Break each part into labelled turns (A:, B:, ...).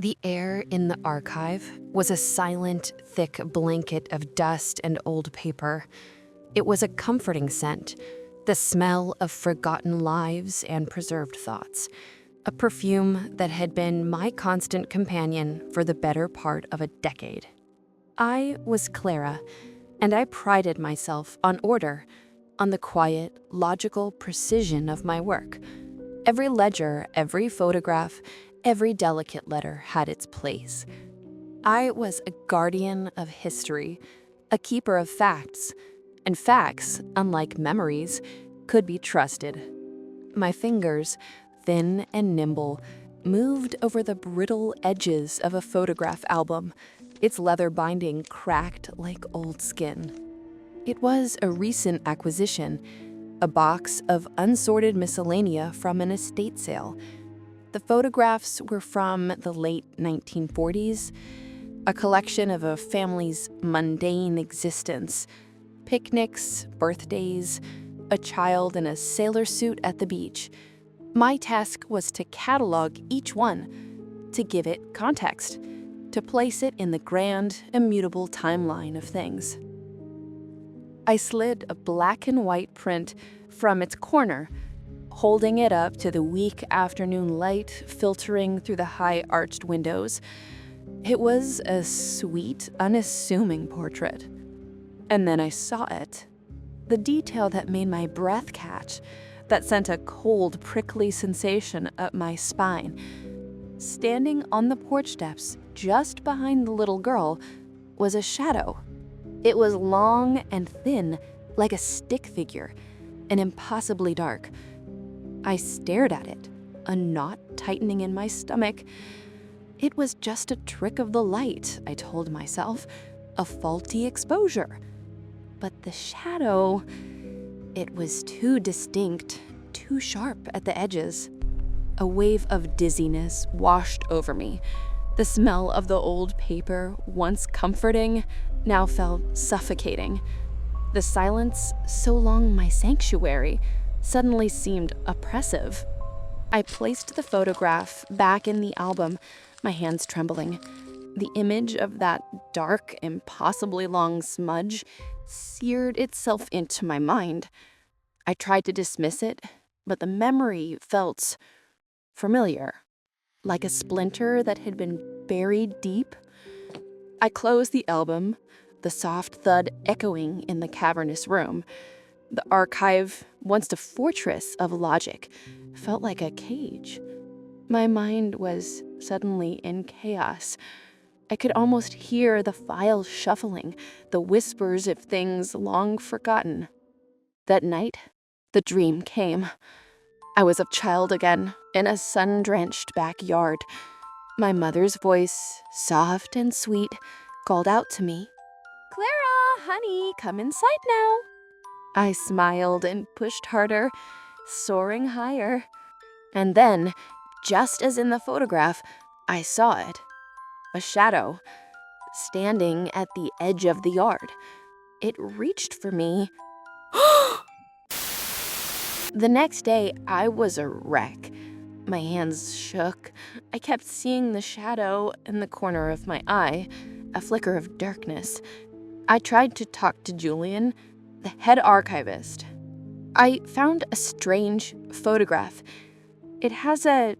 A: The air in the archive was a silent, thick blanket of dust and old paper. It was a comforting scent, the smell of forgotten lives and preserved thoughts, a perfume that had been my constant companion for the better part of a decade. I was Clara, and I prided myself on order, on the quiet, logical precision of my work. Every ledger, every photograph, every delicate letter had its place. I was a guardian of history, a keeper of facts, and facts, unlike memories, could be trusted. My fingers, thin and nimble, moved over the brittle edges of a photograph album, its leather binding cracked like old skin. It was a recent acquisition, a box of unsorted miscellanea from an estate sale. The photographs were from the late 1940s, a collection of a family's mundane existence, picnics, birthdays, a child in a sailor suit at the beach. My task was to catalog each one, to give it context, to place it in the grand, immutable timeline of things. I slid a black and white print from its corner, holding it up to the weak afternoon light filtering through the high-arched windows. It was a sweet, unassuming portrait. And then I saw it. The detail that made my breath catch, that sent a cold, prickly sensation up my spine. Standing on the porch steps, just behind the little girl, was a shadow. It was long and thin, like a stick figure, and impossibly dark. I stared at it, a knot tightening in my stomach. It was just a trick of the light, I told myself, a faulty exposure. But the shadow, it was too distinct, too sharp at the edges. A wave of dizziness washed over me. The smell of the old paper, once comforting, now felt suffocating. The silence, so long my sanctuary, suddenly seemed oppressive. I placed the photograph back in the album, my hands trembling. The image of that dark, impossibly long smudge seared itself into my mind. I tried to dismiss it, but the memory felt familiar, like a splinter that had been buried deep. I closed the album, the soft thud echoing in the cavernous room. The archive, once a fortress of logic, felt like a cage. My mind was suddenly in chaos. I could almost hear the files shuffling, the whispers of things long forgotten. That night, the dream came. I was a child again, in a sun-drenched backyard. My mother's voice, soft and sweet, called out to me, "Clara, honey, come inside now." I smiled and pushed harder, soaring higher. And then, just as in the photograph, I saw it. A shadow, standing at the edge of the yard. It reached for me. The next day, I was a wreck. My hands shook. I kept seeing the shadow in the corner of my eye, a flicker of darkness. I tried to talk to Julian, the head archivist. I found a strange photograph. It has a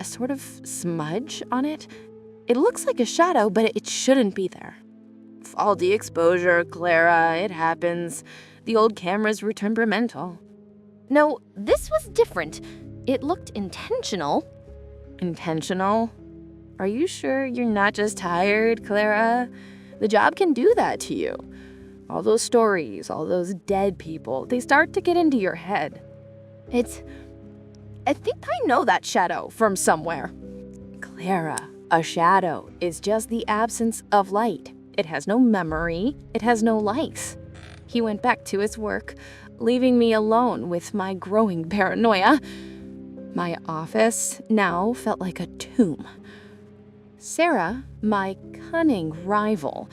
A: sort of smudge on it. It looks like a shadow, but it shouldn't be there. Faulty exposure, Clara, it happens. The old cameras were temperamental. No, this was different. It looked intentional. Intentional? Are you sure you're not just tired, Clara? The job can do that to you. All those stories, all those dead people, they start to get into your head. I think I know that shadow from somewhere. Clara, a shadow is just the absence of light. It has no memory, it has no life. He went back to his work, leaving me alone with my growing paranoia. My office now felt like a tomb. Sarah, my cunning rival,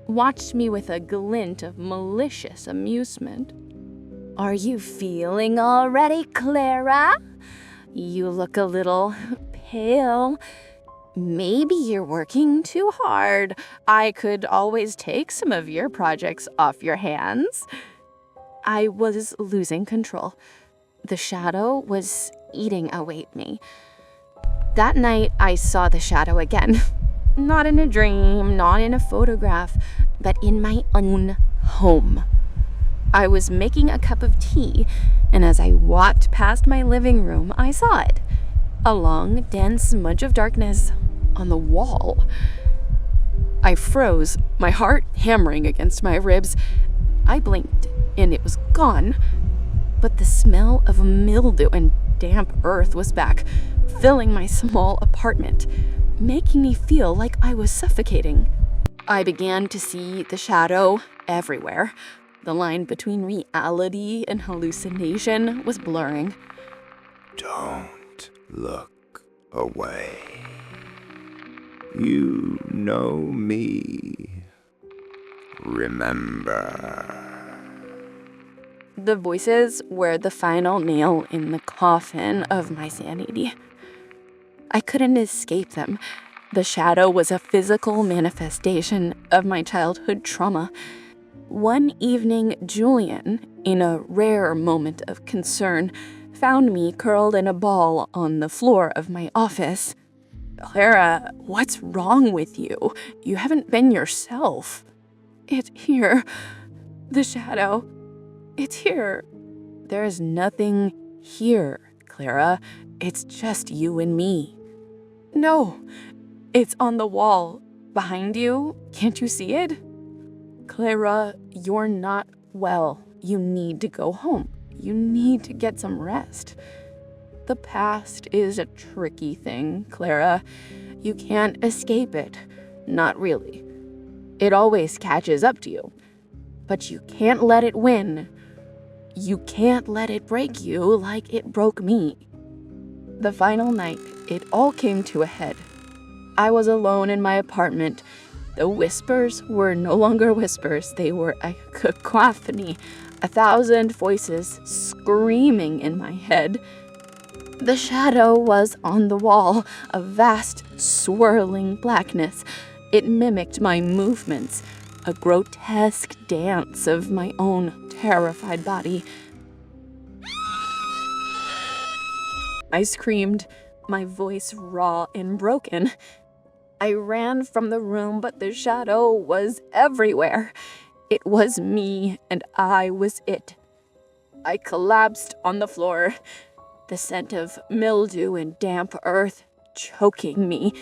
A: watched me with a glint of malicious amusement. "Are you feeling all ready, Clara? You look a little pale.
B: Maybe you're working too hard. I could always take some of your projects off your hands. I was losing control. The shadow was eating away at me. That night, I saw the shadow again. Not in a dream, not in a photograph, but in my own home. I was making a cup of tea, and as I walked past my living room, I saw it. A long, dense smudge of darkness on the wall. I froze, my heart hammering against my ribs. I blinked, and it was gone. But the smell of mildew and damp earth was back, filling my small apartment, making me feel like I was suffocating. I began to see the shadow everywhere. The line between reality and hallucination was blurring.
C: Don't look away. You know me. Remember.
B: The voices were the final nail in the coffin of my sanity. I couldn't escape them. The shadow was a physical manifestation of my childhood trauma. One evening, Julian, in a rare moment of concern, found me curled in a ball on the floor of my office. "Clara, what's wrong with you? You haven't been yourself." "It's here. The shadow. It's here." "There's nothing here, Clara. It's just you and me." "No, it's on the wall. Behind you. Can't you see it?" "Clara, you're not well. You need to go home. You need to get some rest." "The past is a tricky thing, Clara. You can't escape it. Not really. It always catches up to you. But you can't let it win. You can't let it break you like it broke me." The final night, it all came to a head. I was alone in my apartment. The whispers were no longer whispers. They were a cacophony, 1,000 voices screaming in my head. The shadow was on the wall, a vast, swirling blackness. It mimicked my movements, a grotesque dance of my own terrified body. I screamed, my voice raw and broken. I ran from the room, but the shadow was everywhere. It was me, and I was it. I collapsed on the floor, the scent of mildew and damp earth choking me.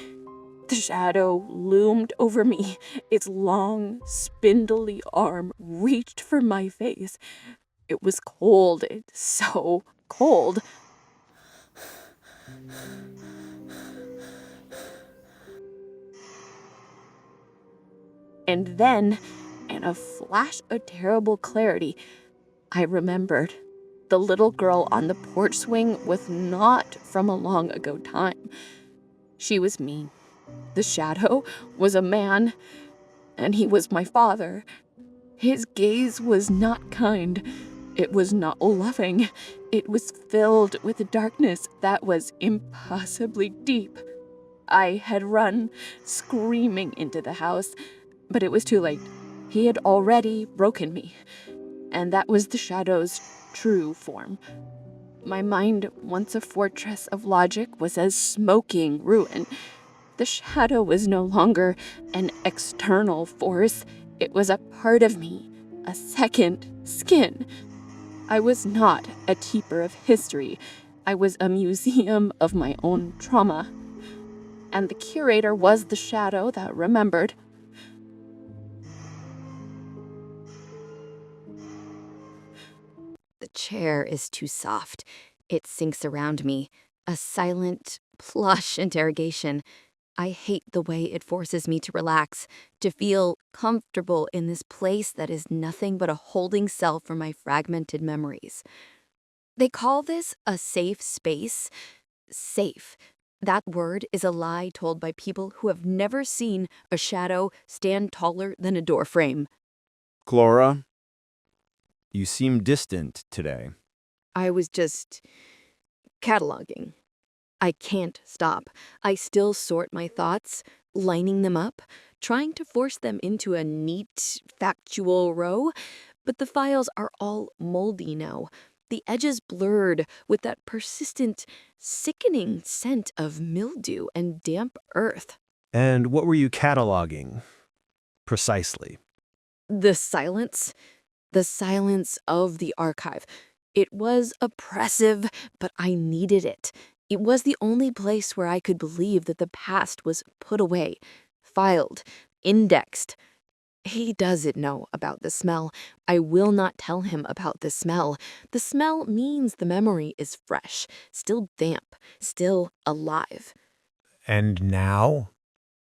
B: The shadow loomed over me. Its long, spindly arm reached for my face. It was cold. It's so cold. And then, in a flash of terrible clarity, I remembered. The little girl on the porch swing was not from a long ago time. She was me. The shadow was a man, and he was my father. His gaze was not kind. It was not loving. It was filled with a darkness that was impossibly deep. I had run, screaming into the house, but it was too late. He had already broken me, and that was the shadow's true form. My mind, once a fortress of logic, was a smoking ruin. The shadow was no longer an external force. It was a part of me, a second skin. I was not a keeper of history. I was a museum of my own trauma. And the curator was the shadow that remembered.
A: The chair is too soft. It sinks around me, a silent, plush interrogation. I hate the way it forces me to relax, to feel comfortable in this place that is nothing but a holding cell for my fragmented memories. They call this a safe space. Safe. That word is a lie told by people who have never seen a shadow stand taller than a doorframe.
D: Clara, you seem distant today.
A: I was just cataloging.
B: I can't stop. I still sort my thoughts, lining them up, trying to force them into a neat, factual row, but the files are all moldy now, the edges blurred with that persistent, sickening scent of mildew and damp earth.
D: And what were you cataloging? Precisely.
B: The silence of the archive. It was oppressive, but I needed it. It was the only place where I could believe that the past was put away, filed, indexed. He doesn't know about the smell. I will not tell him about the smell. The smell means the memory is fresh, still damp, still alive.
D: And now?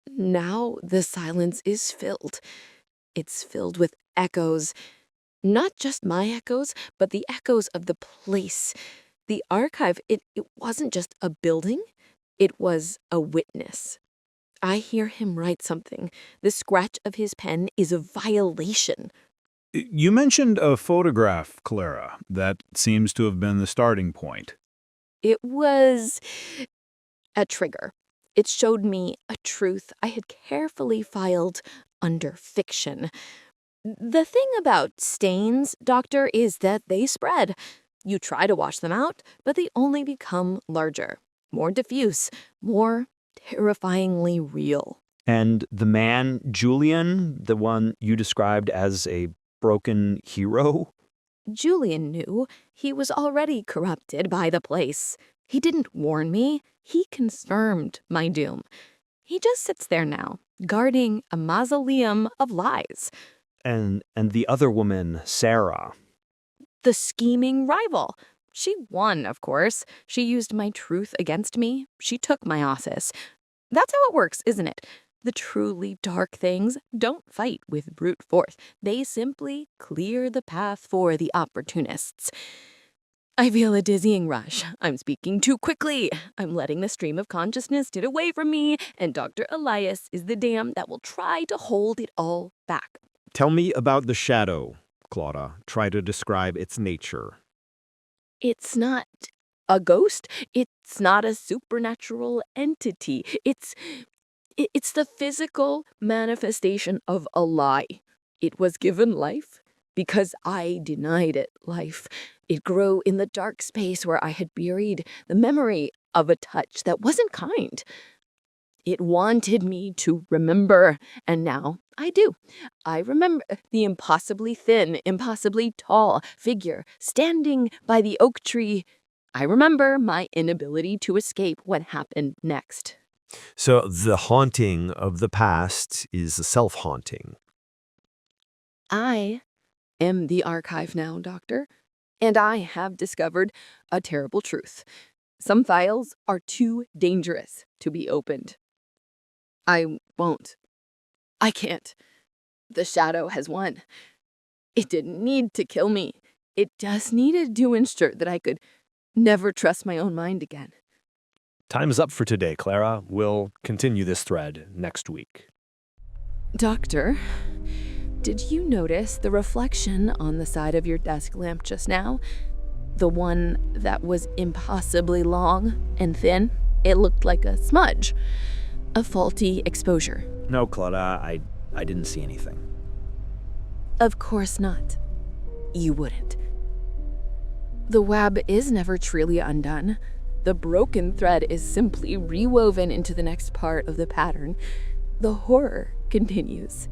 B: Now the silence is filled. It's filled with echoes. Not just my echoes, but the echoes of the place. The archive, it wasn't just a building. It was a witness. I hear him write something. The scratch of his pen is a violation.
D: You mentioned a photograph, Clara. That seems to have been the starting point.
B: It was a trigger. It showed me a truth I had carefully filed under fiction. The thing about stains, Doctor, is that they spread. You try to wash them out, but they only become larger, more diffuse, more terrifyingly real.
D: And the man, Julian, the one you described as a broken hero?
B: Julian knew he was already corrupted by the place. He didn't warn me. He confirmed my doom. He just sits there now, guarding a mausoleum of lies.
D: And the other woman, Sarah.
B: The scheming rival. She won, of course. She used my truth against me. She took my office. That's how it works, isn't it? The truly dark things don't fight with brute force. They simply clear the path for the opportunists. I feel a dizzying rush. I'm speaking too quickly. I'm letting the stream of consciousness get away from me, and Dr. Elias is the dam that will try to hold it all back.
D: Tell me about the shadow, Clara. Try to describe its nature.
B: It's not a ghost. It's not a supernatural entity. It's the physical manifestation of a lie. It was given life because I denied it life. It grew in the dark space where I had buried the memory of a touch that wasn't kind. It wanted me to remember, and now I do. I remember the impossibly thin, impossibly tall figure standing by the oak tree. I remember my inability to escape what happened next.
E: So the haunting of the past is a self-haunting.
B: I am the archive now, Doctor, and I have discovered a terrible truth. Some files are too dangerous to be opened. I won't. I can't. The shadow has won. It didn't need to kill me. It just needed to ensure that I could never trust my own mind again.
E: Time's up for today, Clara. We'll continue this thread next week.
B: Doctor, did you notice the reflection on the side of your desk lamp just now? The one that was impossibly long and thin? It looked like a smudge. A faulty exposure.
D: No, Clara, I didn't see anything.
B: Of course not. You wouldn't. The web is never truly undone. The broken thread is simply rewoven into the next part of the pattern. The horror continues.